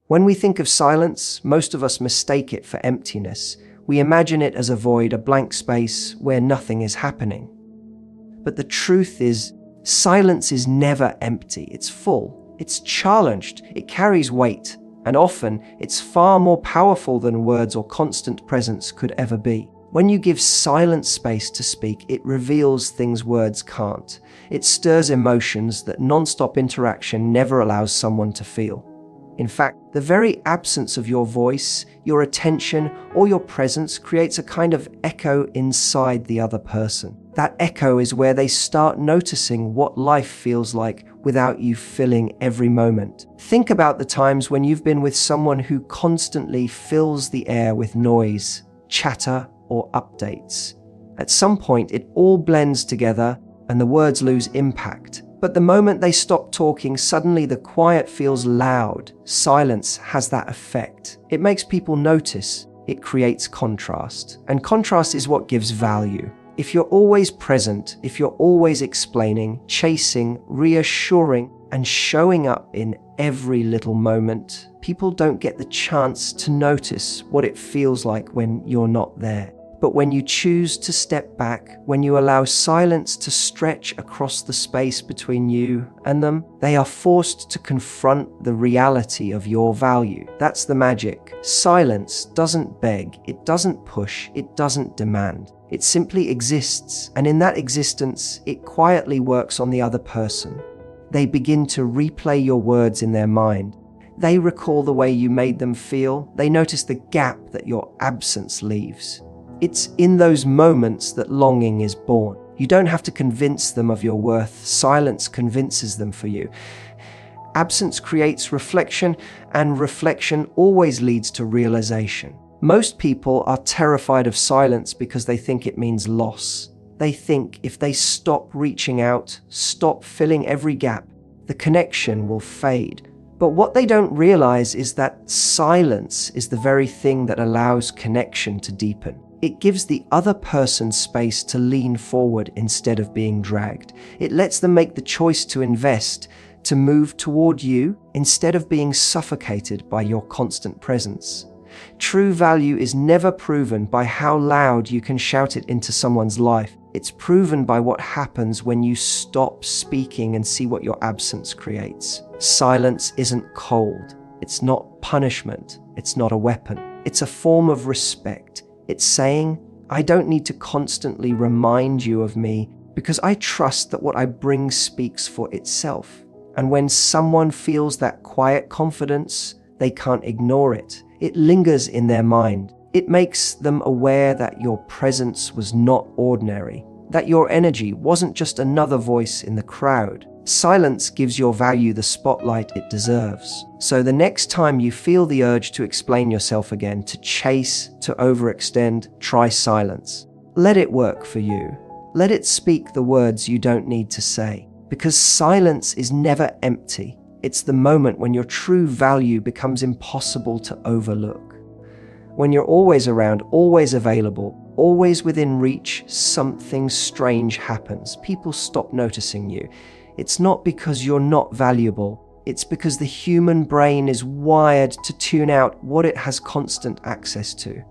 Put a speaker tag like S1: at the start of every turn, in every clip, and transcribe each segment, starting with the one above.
S1: When we think of silence, most of us mistake it for emptiness. We imagine it as a void, a blank space where nothing is happening. But the truth is, silence is never empty. It's full, it's challenged, it carries weight, and often it's far more powerful than words or constant presence could ever be. When you give silence space to speak, it reveals things words can't. It stirs emotions that non-stop interaction never allows someone to feel. In fact, the very absence of your voice, your attention, or your presence creates a kind of echo inside the other person. That echo is where they start noticing what life feels like without you filling every moment. Think about the times when you've been with someone who constantly fills the air with noise, chatter, or updates. At some point, it all blends together and the words lose impact. But the moment they stop talking, suddenly the quiet feels loud. Silence has that effect. It makes people notice. It creates contrast. And contrast is what gives value. If you're always present, if you're always explaining, chasing, reassuring, and showing up in every little moment, people don't get the chance to notice what it feels like when you're not there. But when you choose to step back, when you allow silence to stretch across the space between you and them, they are forced to confront the reality of your value. That's the magic. Silence doesn't beg, it doesn't push, it doesn't demand. It simply exists, and in that existence, it quietly works on the other person. They begin to replay your words in their mind. They recall the way you made them feel. They notice the gap that your absence leaves. It's in those moments that longing is born. You don't have to convince them of your worth. Silence convinces them for you. Absence creates reflection, and reflection always leads to realization. Most people are terrified of silence because they think it means loss. They think if they stop reaching out, stop filling every gap, the connection will fade. But what they don't realize is that silence is the very thing that allows connection to deepen. It gives the other person space to lean forward instead of being dragged. It lets them make the choice to invest, to move toward you instead of being suffocated by your constant presence. True value is never proven by how loud you can shout it into someone's life. It's proven by what happens when you stop speaking and see what your absence creates. Silence isn't cold. It's not punishment. It's not a weapon. It's a form of respect. It's saying, I don't need to constantly remind you of me because I trust that what I bring speaks for itself. And when someone feels that quiet confidence, they can't ignore it. It lingers in their mind. It makes them aware that your presence was not ordinary, that your energy wasn't just another voice in the crowd. Silence gives your value the spotlight it deserves. So the next time you feel the urge to explain yourself again, to chase, to overextend, try silence. Let it work for you. Let it speak the words you don't need to say. Because silence is never empty. It's the moment when your true value becomes impossible to overlook. When you're always around, always available, always within reach, something strange happens. People stop noticing you. It's not because you're not valuable. It's because the human brain is wired to tune out what it has constant access to.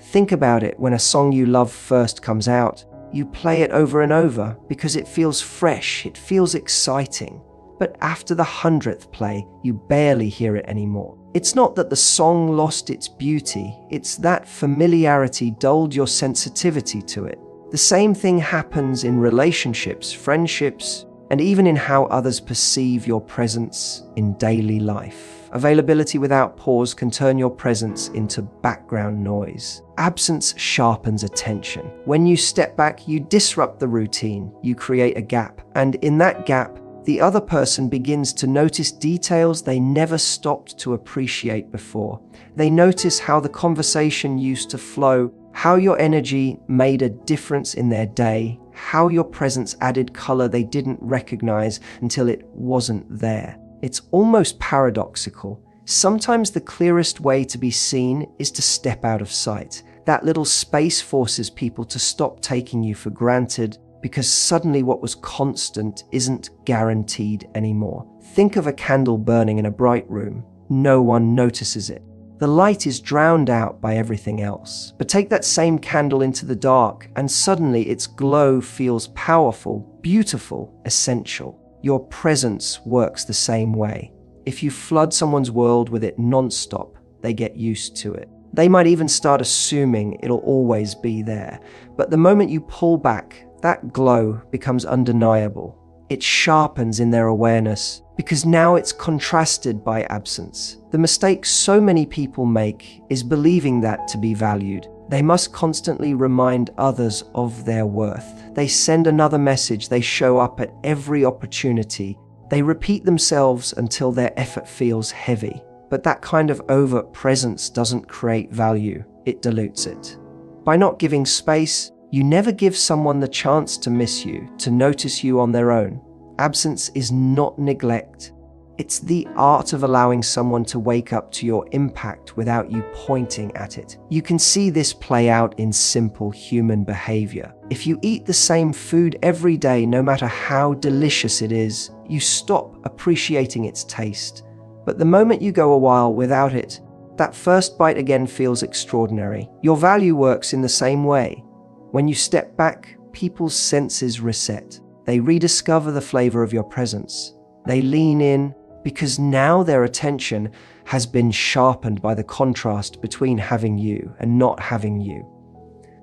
S1: Think about it when a song you love first comes out. You play it over and over because it feels fresh, it feels exciting. But after the 100th play, you barely hear it anymore. It's not that the song lost its beauty, it's that familiarity dulled your sensitivity to it. The same thing happens in relationships, friendships, and even in how others perceive your presence in daily life. Availability without pause can turn your presence into background noise. Absence sharpens attention. When you step back, you disrupt the routine, you create a gap, and in that gap, the other person begins to notice details they never stopped to appreciate before. They notice how the conversation used to flow, how your energy made a difference in their day, how your presence added color they didn't recognize until it wasn't there. It's almost paradoxical. Sometimes the clearest way to be seen is to step out of sight. That little space forces people to stop taking you for granted, because suddenly what was constant isn't guaranteed anymore. Think of a candle burning in a bright room. no one notices it. The light is drowned out by everything else. But take that same candle into the dark, and suddenly its glow feels powerful, beautiful, essential. Your presence works the same way. If you flood someone's world with it non-stop, they get used to it. They might even start assuming it'll always be there. But the moment you pull back, that glow becomes undeniable. It sharpens in their awareness, because now it's contrasted by absence. The mistake so many people make is believing that to be valued. They must constantly remind others of their worth. They send another message, they show up at every opportunity. They repeat themselves until their effort feels heavy. But that kind of overt presence doesn't create value, it dilutes it. By not giving space, you never give someone the chance to miss you, to notice you on their own. Absence is not neglect. It's the art of allowing someone to wake up to your impact without you pointing at it. You can see this play out in simple human behavior. If you eat the same food every day, no matter how delicious it is, you stop appreciating its taste. But the moment you go a while without it, that first bite again feels extraordinary. Your value works in the same way. When you step back, people's senses reset. They rediscover the flavor of your presence. They lean in because now their attention has been sharpened by the contrast between having you and not having you.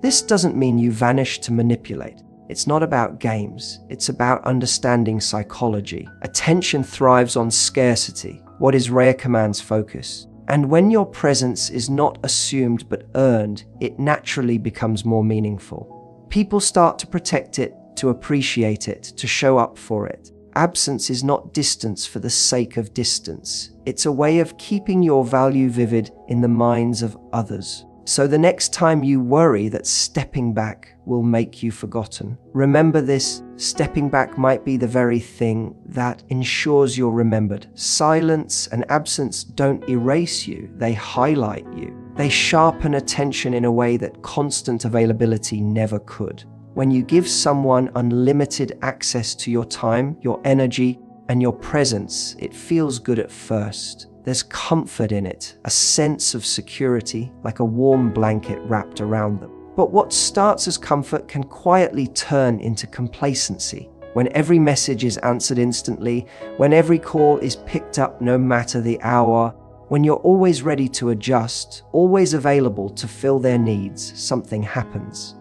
S1: This doesn't mean you vanish to manipulate. It's not about games. It's about understanding psychology. Attention thrives on scarcity. What is rare commands focus. And when your presence is not assumed but earned, it naturally becomes more meaningful. People start to protect it, to appreciate it, to show up for it. Absence is not distance for the sake of distance. It's a way of keeping your value vivid in the minds of others. So the next time you worry that stepping back will make you forgotten, remember this: stepping back might be the very thing that ensures you're remembered. Silence and absence don't erase you, they highlight you. They sharpen attention in a way that constant availability never could. When you give someone unlimited access to your time, your energy, and your presence, it feels good at first. There's comfort in it, a sense of security, like a warm blanket wrapped around them. But what starts as comfort can quietly turn into complacency. When every message is answered instantly, when every call is picked up no matter the hour, when you're always ready to adjust, always available to fill their needs, something happens.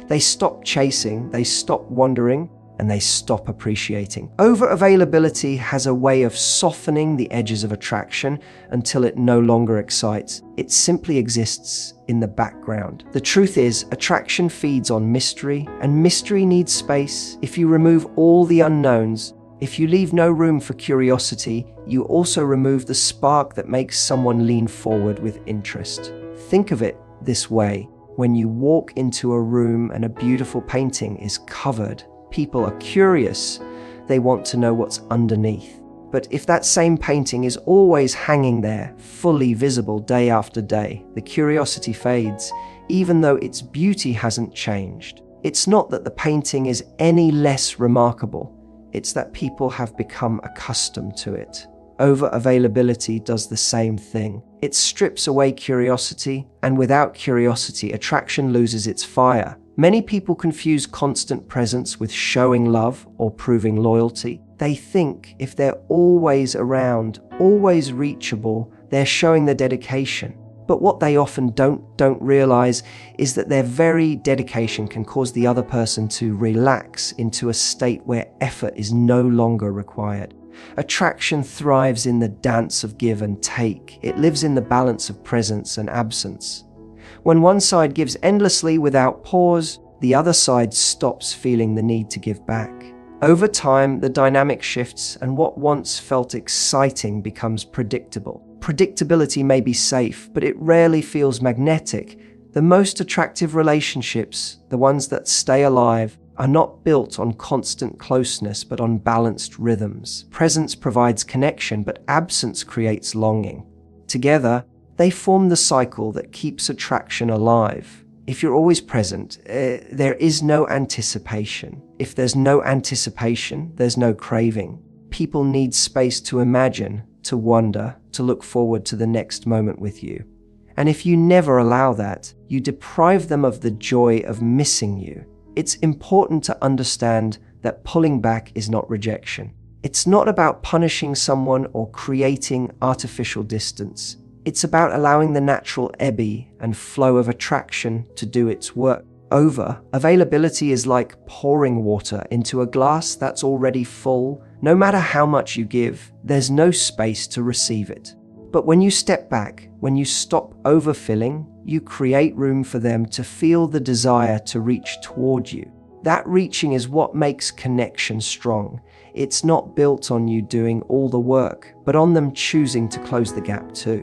S1: They stop chasing, they stop wondering, and they stop appreciating. Over-availability has a way of softening the edges of attraction until it no longer excites. It simply exists in the background. The truth is, attraction feeds on mystery, and mystery needs space. If you remove all the unknowns, if you leave no room for curiosity, you also remove the spark that makes someone lean forward with interest. Think of it this way. When you walk into a room and a beautiful painting is covered, people are curious. They want to know what's underneath. But if that same painting is always hanging there, fully visible day after day, the curiosity fades, even though its beauty hasn't changed. It's not that the painting is any less remarkable. It's that people have become accustomed to it. Over-availability does the same thing. It strips away curiosity, and without curiosity, attraction loses its fire. Many people confuse constant presence with showing love or proving loyalty. They think if they're always around, always reachable, they're showing their dedication. But what they often don't realize is that their very dedication can cause the other person to relax into a state where effort is no longer required. Attraction thrives in the dance of give and take. It lives in the balance of presence and absence. When one side gives endlessly without pause, the other side stops feeling the need to give back. Over time, the dynamic shifts, and what once felt exciting becomes predictable. Predictability may be safe, but it rarely feels magnetic. The most attractive relationships, the ones that stay alive, are not built on constant closeness, but on balanced rhythms. Presence provides connection, but absence creates longing. Together, they form the cycle that keeps attraction alive. If you're always present, there is no anticipation. If there's no anticipation, there's no craving. People need space to imagine, to wonder, to look forward to the next moment with you. And if you never allow that, you deprive them of the joy of missing you. It's important to understand that pulling back is not rejection. It's not about punishing someone or creating artificial distance. It's about allowing the natural ebb and flow of attraction to do its work. Availability is like pouring water into a glass that's already full. No matter how much you give, there's no space to receive it. But when you step back, when you stop overfilling, you create room for them to feel the desire to reach toward you. That reaching is what makes connection strong. It's not built on you doing all the work, but on them choosing to close the gap too.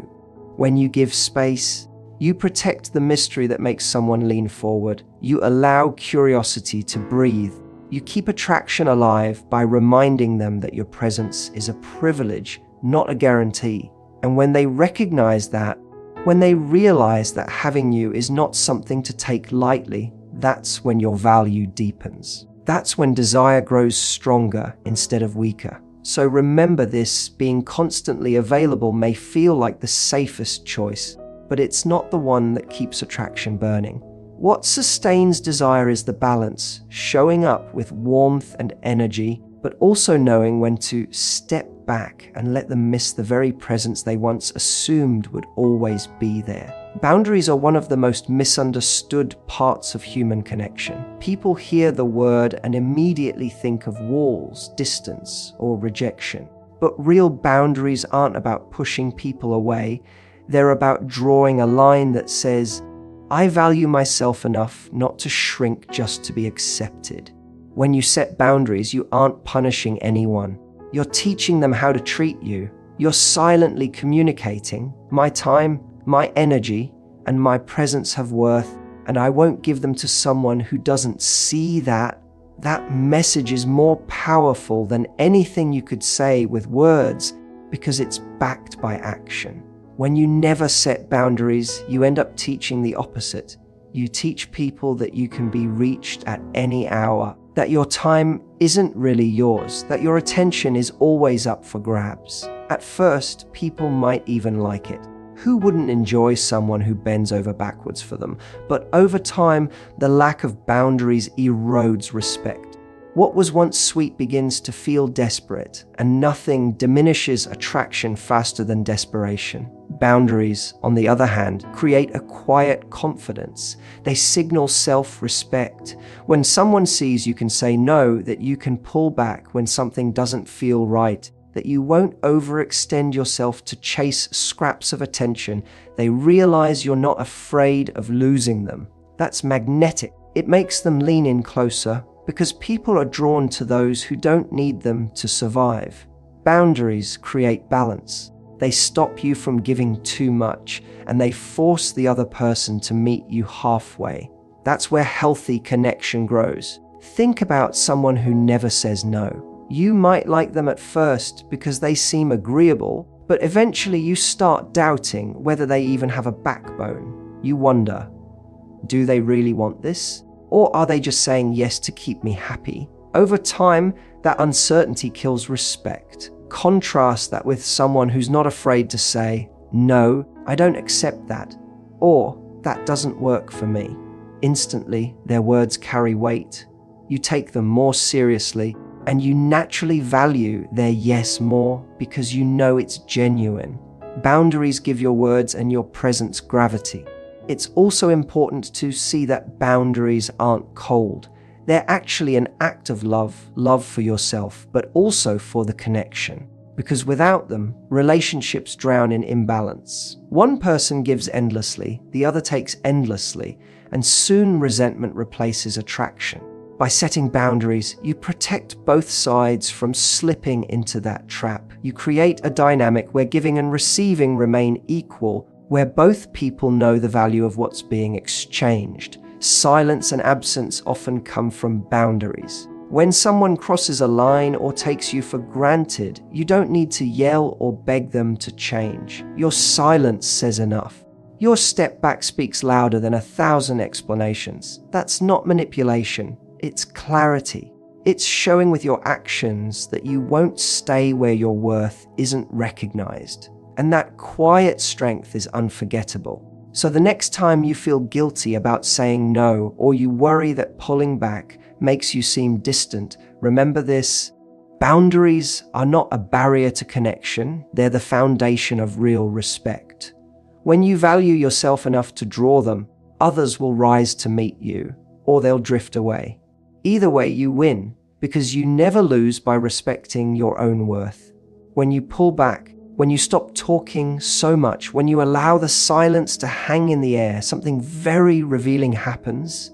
S1: When you give space, you protect the mystery that makes someone lean forward. You allow curiosity to breathe. You keep attraction alive by reminding them that your presence is a privilege, not a guarantee. And when they recognize that, when they realize that having you is not something to take lightly, that's when your value deepens. That's when desire grows stronger instead of weaker. So remember this, being constantly available may feel like the safest choice, but it's not the one that keeps attraction burning. What sustains desire is the balance, showing up with warmth and energy, but also knowing when to step back and let them miss the very presence they once assumed would always be there. Boundaries are one of the most misunderstood parts of human connection. People hear the word and immediately think of walls, distance, or rejection. But real boundaries aren't about pushing people away. They're about drawing a line that says, I value myself enough not to shrink just to be accepted. When you set boundaries, you aren't punishing anyone. You're teaching them how to treat you. You're silently communicating, my time, my energy, and my presence have worth, and I won't give them to someone who doesn't see that. That message is more powerful than anything you could say with words because it's backed by action. When you never set boundaries, you end up teaching the opposite. You teach people that you can be reached at any hour, that your time isn't really yours, that your attention is always up for grabs. At first, people might even like it. Who wouldn't enjoy someone who bends over backwards for them? But over time, the lack of boundaries erodes respect. What was once sweet begins to feel desperate, and nothing diminishes attraction faster than desperation. Boundaries, on the other hand, create a quiet confidence. They signal self-respect. When someone sees you can say no, that you can pull back when something doesn't feel right, that you won't overextend yourself to chase scraps of attention, they realize you're not afraid of losing them. That's magnetic. It makes them lean in closer, because people are drawn to those who don't need them to survive. Boundaries create balance. They stop you from giving too much, and they force the other person to meet you halfway. That's where healthy connection grows. Think about someone who never says no. You might like them at first because they seem agreeable, but eventually you start doubting whether they even have a backbone. You wonder, do they really want this? Or are they just saying yes to keep me happy? Over time, that uncertainty kills respect. Contrast that with someone who's not afraid to say, no, I don't accept that, or that doesn't work for me. Instantly, their words carry weight. You take them more seriously, and you naturally value their yes more because you know it's genuine. Boundaries give your words and your presence gravity. It's also important to see that boundaries aren't cold. They're actually an act of love for yourself, but also for the connection. Because without them, relationships drown in imbalance. One person gives endlessly, the other takes endlessly, and soon resentment replaces attraction. By setting boundaries, you protect both sides from slipping into that trap. You create a dynamic where giving and receiving remain equal, where both people know the value of what's being exchanged. Silence and absence often come from boundaries. When someone crosses a line or takes you for granted, you don't need to yell or beg them to change. Your silence says enough. Your step back speaks louder than 1,000 explanations. That's not manipulation, it's clarity. It's showing with your actions that you won't stay where your worth isn't recognized. And that quiet strength is unforgettable. So the next time you feel guilty about saying no, or you worry that pulling back makes you seem distant, remember this: boundaries are not a barrier to connection, they're the foundation of real respect. When you value yourself enough to draw them, others will rise to meet you, or they'll drift away. Either way, you win, because you never lose by respecting your own worth. When you pull back, when you stop talking so much, when you allow the silence to hang in the air, something very revealing happens.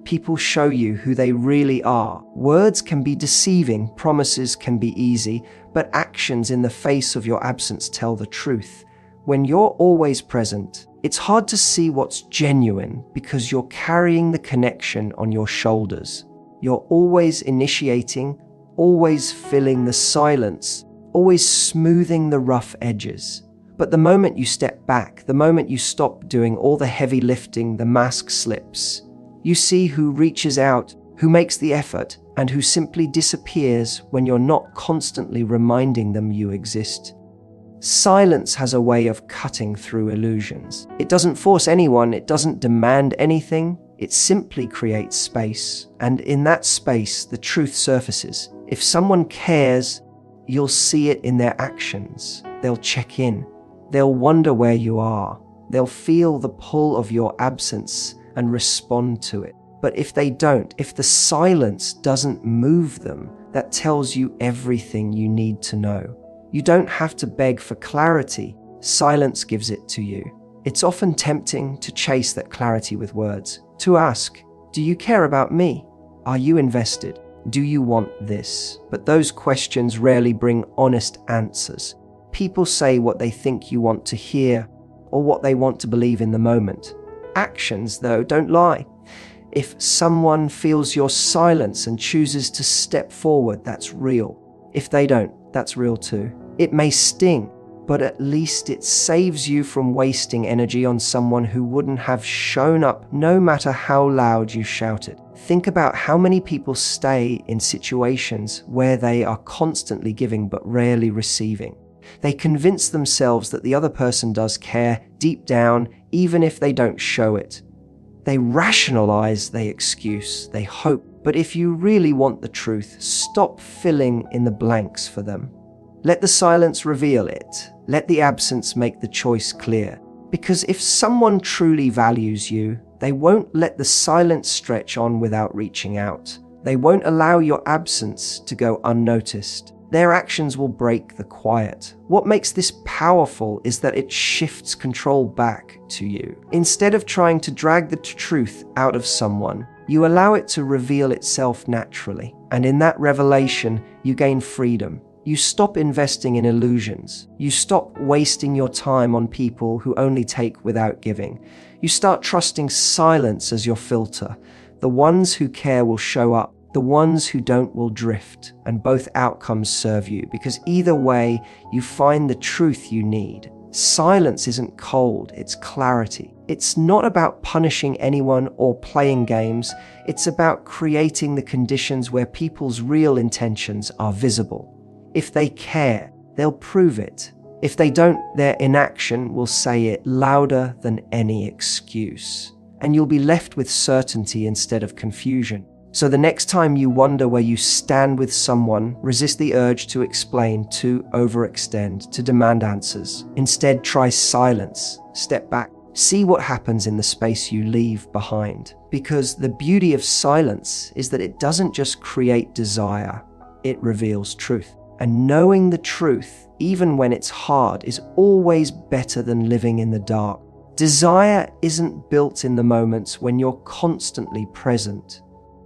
S1: People show you who they really are. Words can be deceiving, promises can be easy, but actions in the face of your absence tell the truth. When you're always present, it's hard to see what's genuine because you're carrying the connection on your shoulders. You're always initiating, always filling the silence, always smoothing the rough edges. But the moment you step back, the moment you stop doing all the heavy lifting, the mask slips. You see who reaches out, who makes the effort, and who simply disappears when you're not constantly reminding them you exist. Silence has a way of cutting through illusions. It doesn't force anyone, it doesn't demand anything, it simply creates space. And in that space, the truth surfaces. If someone cares, you'll see it in their actions. They'll check in. They'll wonder where you are. They'll feel the pull of your absence and respond to it. But if they don't, if the silence doesn't move them, that tells you everything you need to know. You don't have to beg for clarity. Silence gives it to you. It's often tempting to chase that clarity with words, to ask, do you care about me? Are you invested? Do you want this? But those questions rarely bring honest answers. People say what they think you want to hear or what they want to believe in the moment. Actions, though, don't lie. If someone feels your silence and chooses to step forward, that's real. If they don't, that's real too. It may sting, but at least it saves you from wasting energy on someone who wouldn't have shown up no matter how loud you shouted. Think about how many people stay in situations where they are constantly giving but rarely receiving. They convince themselves that the other person does care deep down, even if they don't show it. They rationalize, they excuse, they hope. But if you really want the truth, stop filling in the blanks for them. Let the silence reveal it. Let the absence make the choice clear. Because if someone truly values you, they won't let the silence stretch on without reaching out. They won't allow your absence to go unnoticed. Their actions will break the quiet. What makes this powerful is that it shifts control back to you. Instead of trying to drag the truth out of someone, you allow it to reveal itself naturally. And in that revelation, you gain freedom. You stop investing in illusions. You stop wasting your time on people who only take without giving. You start trusting silence as your filter. The ones who care will show up. The ones who don't will drift. And both outcomes serve you, because either way, you find the truth you need. Silence isn't cold, it's clarity. It's not about punishing anyone or playing games. It's about creating the conditions where people's real intentions are visible. If they care, they'll prove it. If they don't, their inaction will say it louder than any excuse. And you'll be left with certainty instead of confusion. So the next time you wonder where you stand with someone, resist the urge to explain, to overextend, to demand answers. Instead, try silence. Step back. See what happens in the space you leave behind. Because the beauty of silence is that it doesn't just create desire, it reveals truth. And knowing the truth, even when it's hard, is always better than living in the dark. Desire isn't built in the moments when you're constantly present.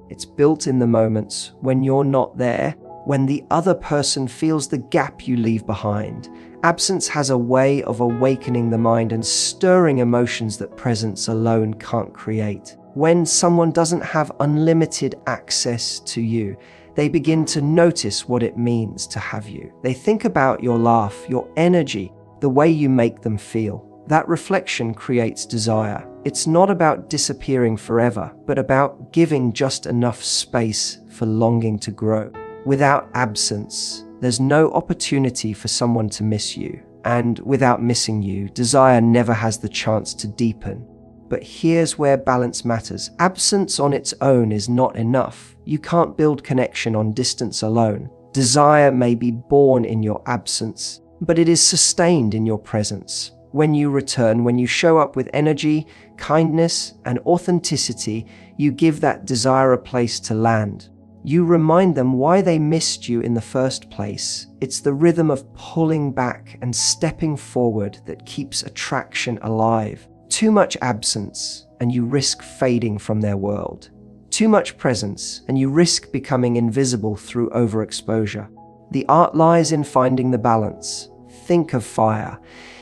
S1: It's built in the moments when you're not there, when the other person feels the gap you leave behind. Absence has a way of awakening the mind and stirring emotions that presence alone can't create. When someone doesn't have unlimited access to you, they begin to notice what it means to have you. They think about your laugh, your energy, the way you make them feel. That reflection creates desire. It's not about disappearing forever, but about giving just enough space for longing to grow. Without absence, there's no opportunity for someone to miss you. And without missing you, desire never has the chance to deepen. But here's where balance matters. Absence on its own is not enough. You can't build connection on distance alone. Desire may be born in your absence, but it is sustained in your presence. When you return, when you show up with energy, kindness, and authenticity, you give that desire a place to land. You remind them why they missed you in the first place. It's the rhythm of pulling back and stepping forward that keeps attraction alive. Too much absence, and you risk fading from their world. Too much presence, and you risk becoming invisible through overexposure. The art lies in finding the balance. Think of fire.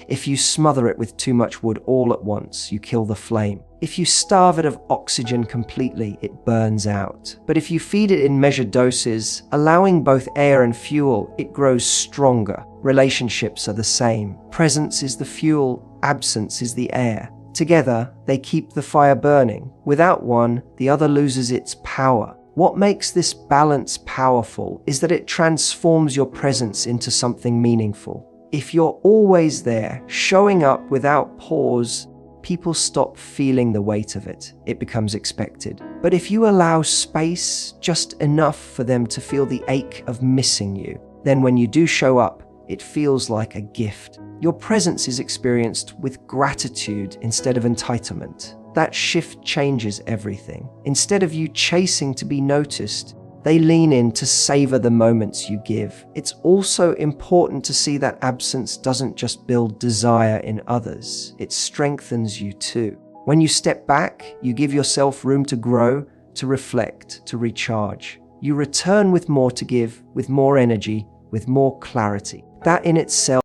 S1: If you smother it with too much wood all at once, you kill the flame. If you starve it of oxygen completely, it burns out. But if you feed it in measured doses, allowing both air and fuel, it grows stronger. Relationships are the same. Presence is the fuel, absence is the air. Together, they keep the fire burning. Without one, the other loses its power. What makes this balance powerful is that it transforms your presence into something meaningful. If you're always there, showing up without pause, people stop feeling the weight of it. It becomes expected. But if you allow space, just enough for them to feel the ache of missing you, then when you do show up, it feels like a gift. Your presence is experienced with gratitude instead of entitlement. That shift changes everything. Instead of you chasing to be noticed, they lean in to savor the moments you give. It's also important to see that absence doesn't just build desire in others, it strengthens you too. When you step back, you give yourself room to grow, to reflect, to recharge. You return with more to give, with more energy, with more clarity. That in itself